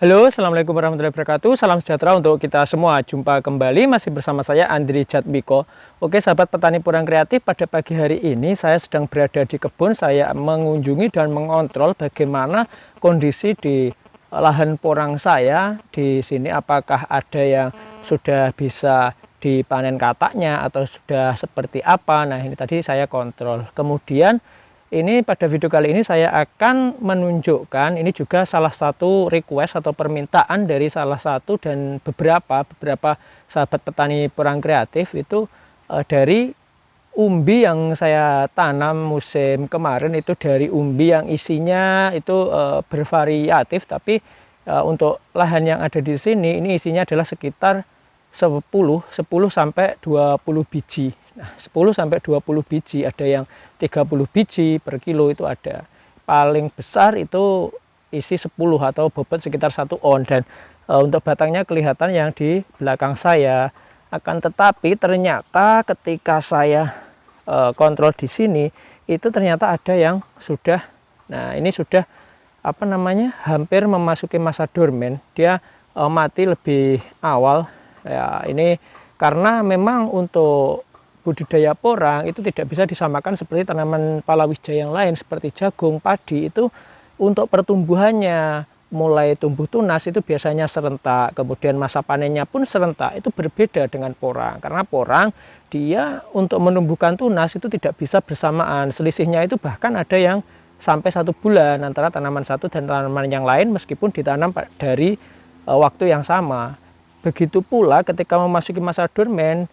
Halo, assalamualaikum warahmatullahi wabarakatuh. Salam sejahtera untuk kita semua. Jumpa kembali masih bersama saya Andri Jatmiko. Oke, sahabat petani porang kreatif, pada pagi hari ini saya sedang berada di kebun. Saya mengunjungi dan mengontrol bagaimana kondisi di lahan porang saya di sini. Apakah ada yang sudah bisa dipanen kataknya atau sudah seperti apa? Nah, ini tadi saya kontrol. Kemudian ini pada video kali ini saya akan menunjukkan, ini juga salah satu request atau permintaan dari salah satu dan beberapa sahabat petani porang kreatif itu dari umbi yang saya tanam musim kemarin. Itu dari umbi yang isinya itu bervariatif, tapi untuk lahan yang ada di sini ini isinya adalah sekitar 10 sampai 20 biji. Nah, 10 sampai 20 biji, ada yang 30 biji per kilo itu ada. Paling besar itu isi 10 atau bobot sekitar 1 on, dan untuk batangnya kelihatan yang di belakang saya. Akan tetapi ternyata ketika saya kontrol di sini itu ternyata ada yang sudah, nah ini sudah apa namanya, hampir memasuki masa dormen. Dia mati lebih awal. Ya, ini karena memang untuk budidaya porang itu tidak bisa disamakan seperti tanaman palawija yang lain seperti jagung, padi. Itu untuk pertumbuhannya mulai tumbuh tunas itu biasanya serentak, kemudian masa panennya pun serentak. Itu berbeda dengan porang, karena porang dia untuk menumbuhkan tunas itu tidak bisa bersamaan. Selisihnya itu bahkan ada yang sampai 1 bulan antara tanaman satu dan tanaman yang lain meskipun ditanam dari waktu yang sama. Begitu pula ketika memasuki masa dormen,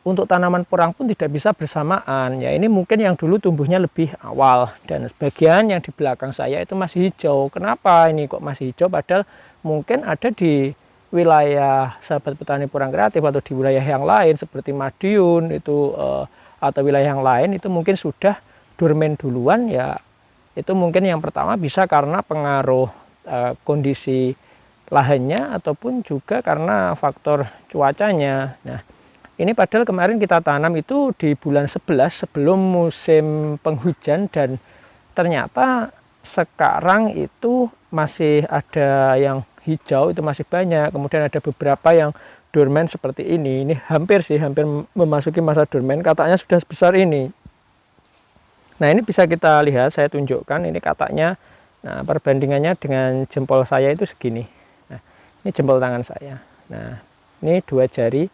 untuk tanaman porang pun tidak bisa bersamaan. Ya, ini mungkin yang dulu tumbuhnya lebih awal, dan sebagian yang di belakang saya itu masih hijau. Kenapa ini kok masih hijau? Padahal mungkin ada di wilayah sahabat petani porang kreatif atau di wilayah yang lain seperti Madiun itu atau wilayah yang lain itu mungkin sudah dormen duluan. Ya, itu mungkin yang pertama bisa karena pengaruh kondisi lahannya ataupun juga karena faktor cuacanya. Nah, ini padahal kemarin kita tanam itu di bulan 11 sebelum musim penghujan, dan ternyata sekarang itu masih ada yang hijau, itu masih banyak. Kemudian ada beberapa yang dormen seperti ini. Ini hampir memasuki masa dormen, kataknya sudah sebesar ini. Nah, ini bisa kita lihat, saya tunjukkan ini kataknya. Nah, perbandingannya dengan jempol saya itu segini. Ini jempol tangan saya. Nah, ini dua jari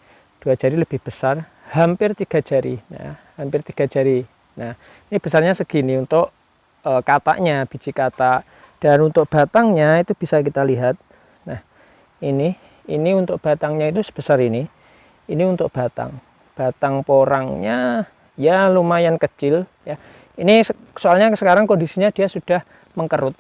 lebih besar, hampir 3 jari. Nah, hampir 3 jari. Nah, ini besarnya segini untuk kataknya, biji katak. Dan untuk batangnya itu bisa kita lihat. Nah, ini untuk batangnya itu sebesar ini. Ini untuk batang. Batang porangnya ya lumayan kecil ya. Ini soalnya sekarang kondisinya dia sudah mengkerut.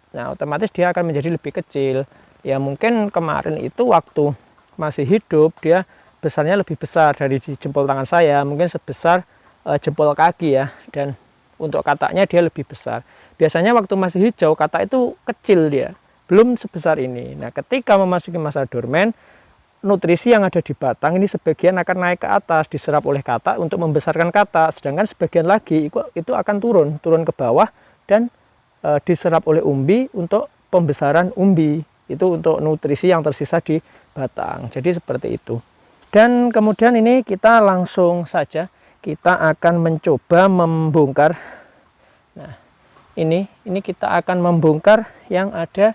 Nah, otomatis dia akan menjadi lebih kecil. Ya, mungkin kemarin itu waktu masih hidup dia besarnya lebih besar dari jempol tangan saya, mungkin sebesar jempol kaki ya. Dan untuk kataknya dia lebih besar. Biasanya waktu masih hijau katak itu kecil, dia belum sebesar ini. Nah, ketika memasuki masa dormen, nutrisi yang ada di batang ini sebagian akan naik ke atas, diserap oleh katak untuk membesarkan katak, sedangkan sebagian lagi itu akan turun ke bawah dan diserap oleh umbi untuk pembesaran umbi. Itu untuk nutrisi yang tersisa di batang. Jadi seperti itu. Dan kemudian ini kita langsung saja kita akan mencoba membongkar. Nah, ini kita akan membongkar yang ada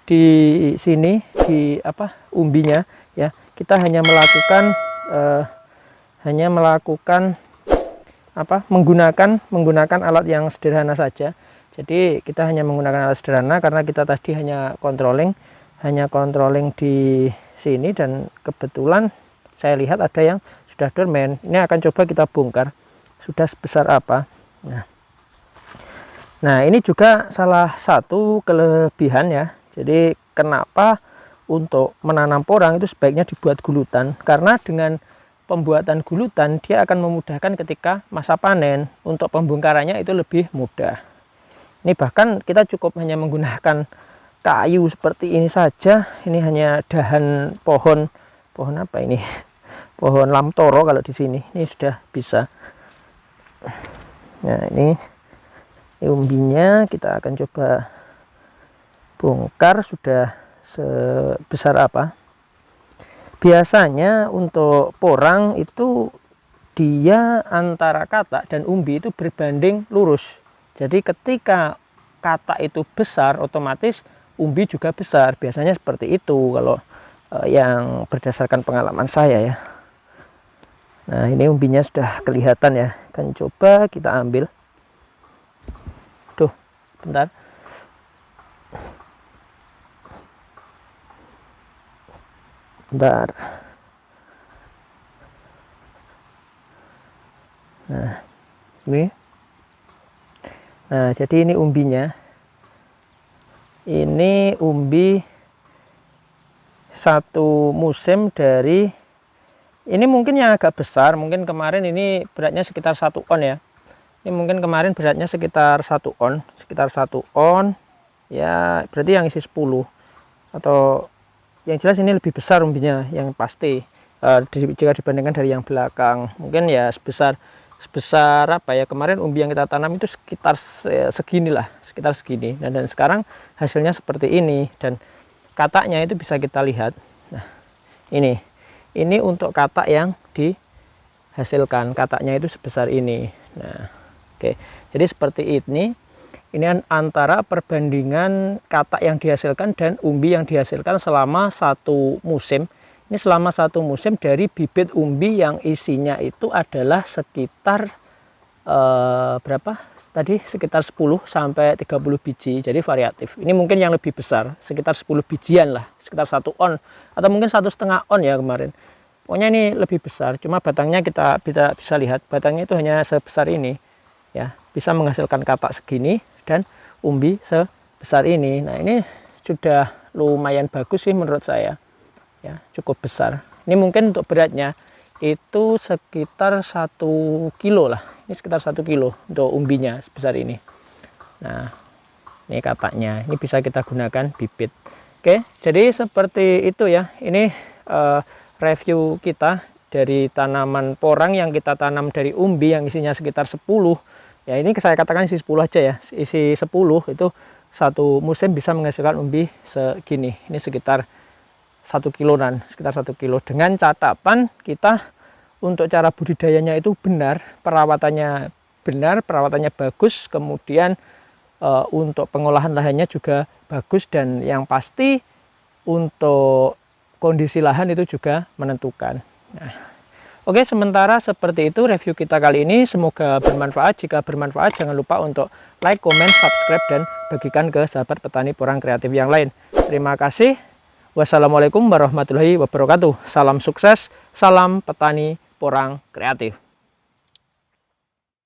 di sini, di umbinya ya. Kita hanya melakukan menggunakan alat yang sederhana saja. Jadi kita hanya menggunakan alat sederhana karena kita tadi hanya controlling di sini, dan kebetulan saya lihat ada yang sudah dormen. Ini akan coba kita bongkar sudah sebesar apa. Nah, ini juga salah satu kelebihan ya. Jadi kenapa untuk menanam porang itu sebaiknya dibuat gulutan, karena dengan pembuatan gulutan dia akan memudahkan ketika masa panen. Untuk pembongkarannya itu lebih mudah. Ini bahkan kita cukup hanya menggunakan kayu seperti ini saja. Ini hanya dahan pohon apa ini? Pohon lamtoro kalau di sini. Ini sudah bisa. Nah, ini umbinya kita akan coba bongkar sudah sebesar apa. Biasanya untuk porang itu dia antara katak dan umbi itu berbanding lurus. Jadi ketika katak itu besar, otomatis umbi juga besar. Biasanya seperti itu kalau yang berdasarkan pengalaman saya ya. Nah, ini umbinya sudah kelihatan ya. Kan coba kita ambil. Tuh, bentar. Bentar. Nah, ini. Nah, jadi ini umbinya. Ini umbi satu musim dari, ini mungkin yang agak besar, mungkin kemarin ini beratnya sekitar 1 on ya. Ini mungkin kemarin beratnya sekitar 1 on, ya, berarti yang isi 10, atau yang jelas ini lebih besar umbinya yang pasti, jika dibandingkan dari yang belakang. Mungkin ya sebesar apa ya, kemarin umbi yang kita tanam itu sekitar segini lah, sekitar segini. Dan sekarang hasilnya seperti ini, dan kataknya itu bisa kita lihat. Nah, ini untuk katak yang dihasilkan, kataknya itu sebesar ini. Nah, oke, jadi seperti ini. Ini antara perbandingan katak yang dihasilkan dan umbi yang dihasilkan selama 1 musim. Ini selama 1 musim dari bibit umbi yang isinya itu adalah sekitar berapa tadi, sekitar 10 sampai 30 biji. Jadi variatif. Ini mungkin yang lebih besar, sekitar 10 bijian lah, sekitar 1 on atau mungkin 1,5 on ya kemarin. Pokoknya ini lebih besar. Cuma batangnya kita bisa lihat, batangnya itu hanya sebesar ini ya, bisa menghasilkan katak segini dan umbi sebesar ini. Nah, ini sudah lumayan bagus sih menurut saya ya, cukup besar. Ini mungkin untuk beratnya itu sekitar 1 kilo lah, ini sekitar 1 kilo untuk umbinya sebesar ini. Nah, ini kataknya, ini bisa kita gunakan bibit. Oke, jadi seperti itu ya. Ini review kita dari tanaman porang yang kita tanam dari umbi yang isinya sekitar 10 ya. Ini saya katakan isi 10 aja ya, isi 10 itu 1 musim bisa menghasilkan umbi segini. Ini sekitar 1 kiloan, sekitar 1 kilo, dengan catatan kita untuk cara budidayanya itu benar, perawatannya bagus, kemudian untuk pengolahan lahannya juga bagus, dan yang pasti untuk kondisi lahan itu juga menentukan. Nah, oke, sementara seperti itu review kita kali ini. Semoga bermanfaat. Jika bermanfaat, jangan lupa untuk like, comment, subscribe, dan bagikan ke sahabat petani porang kreatif yang lain. Terima kasih. Wassalamualaikum warahmatullahi wabarakatuh. Salam sukses, salam petani porang kreatif.